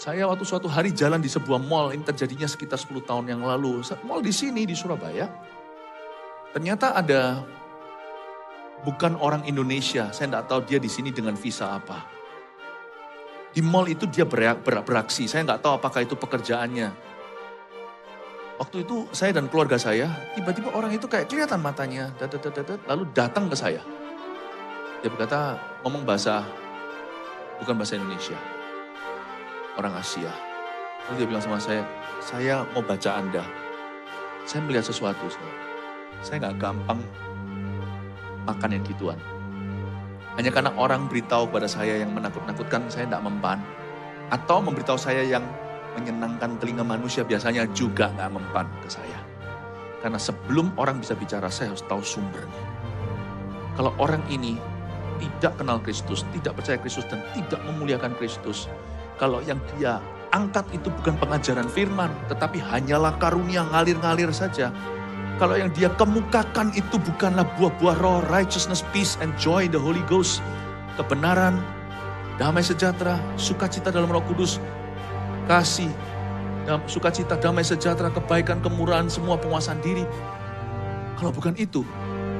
Saya waktu suatu hari jalan di sebuah mall, ini terjadinya sekitar 10 tahun yang lalu. Mall di sini, di Surabaya. Ternyata ada bukan orang Indonesia, saya tidak tahu dia di sini dengan visa apa. Di mall itu dia beraksi, saya nggak tahu apakah itu pekerjaannya. Waktu itu saya dan keluarga saya, tiba-tiba orang itu kayak kelihatan matanya, lalu datang ke saya. Dia berkata, ngomong bukan bahasa Indonesia, orang Asia. Lalu dia bilang sama saya mau baca Anda. Saya melihat sesuatu, saya nggak gampang makan yang gituan. Hanya karena orang beritahu kepada saya yang menakut-nakutkan, saya tidak mempan. Atau memberitahu saya yang menyenangkan telinga manusia biasanya juga nggak mempan ke saya. Karena sebelum orang bisa bicara, saya harus tahu sumbernya. Kalau orang ini tidak kenal Kristus, tidak percaya Kristus, dan tidak memuliakan Kristus, kalau yang dia angkat itu bukan pengajaran firman, tetapi hanyalah karunia ngalir-ngalir saja. Kalau yang dia kemukakan itu bukanlah buah-buah roh, righteousness, peace, and joy in the Holy Ghost. Kebenaran, damai sejahtera, sukacita dalam Roh Kudus, kasih, sukacita, damai sejahtera, kebaikan, kemurahan, semua penguasaan diri. Kalau bukan itu,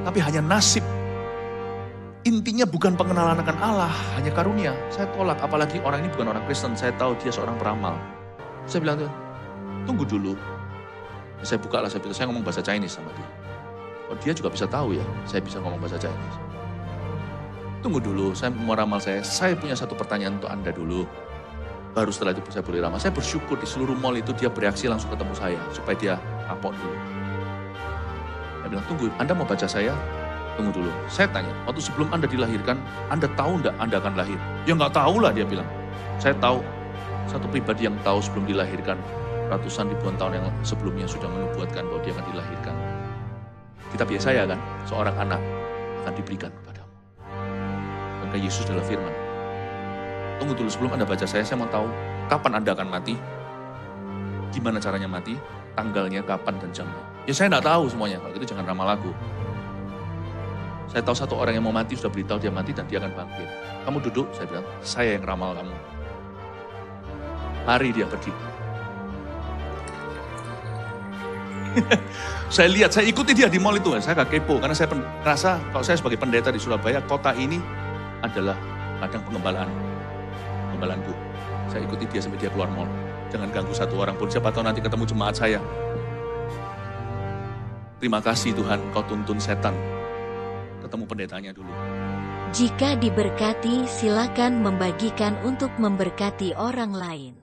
tapi hanya nasib. Intinya bukan pengenalan akan Allah, hanya karunia. Saya tolak, apalagi orang ini bukan orang Kristen, saya tahu dia seorang peramal. Saya bilang, tunggu dulu. Saya buka lah, saya ngomong bahasa Chinese sama dia. Oh, dia juga bisa tahu ya, saya bisa ngomong bahasa Chinese. Tunggu dulu, saya mau ramal saya punya satu pertanyaan untuk Anda dulu. Baru setelah itu saya boleh ramal. Saya bersyukur di seluruh mall itu dia bereaksi langsung ketemu saya, supaya dia kapok dulu. Saya bilang, tunggu, Anda mau baca saya? Tunggu dulu. Saya tanya, waktu sebelum Anda dilahirkan, Anda tahu enggak Anda akan lahir? Ya enggak tahu lah, dia bilang. Saya tahu, satu pribadi yang tahu sebelum dilahirkan, ratusan ribuan tahun yang sebelumnya sudah menubuatkan bahwa dia akan dilahirkan. Kitab Yesaya kan, seorang anak akan diberikan kepadamu. Maka Yesus adalah firman. Tunggu dulu, sebelum Anda baca saya mau tahu kapan Anda akan mati, gimana caranya mati, tanggalnya, kapan, dan jamnya. Ya saya enggak tahu semuanya, kalau gitu jangan ramal aku. Saya tahu satu orang yang mau mati, sudah beritahu dia mati dan dia akan bangkit. Kamu duduk, saya bilang, saya yang ramal kamu. Lari dia pergi. Saya lihat, saya ikuti dia di mall itu. Saya gak kepo, karena saya merasa kalau saya sebagai pendeta di Surabaya, kota ini adalah ladang pengembalanku. Saya ikuti dia sampai dia keluar mall. Jangan ganggu satu orang pun, siapa tahu nanti ketemu jemaat saya. Terima kasih Tuhan, kau tuntun setan. Ketemu pendetanya dulu. Jika diberkati, silakan membagikan untuk memberkati orang lain.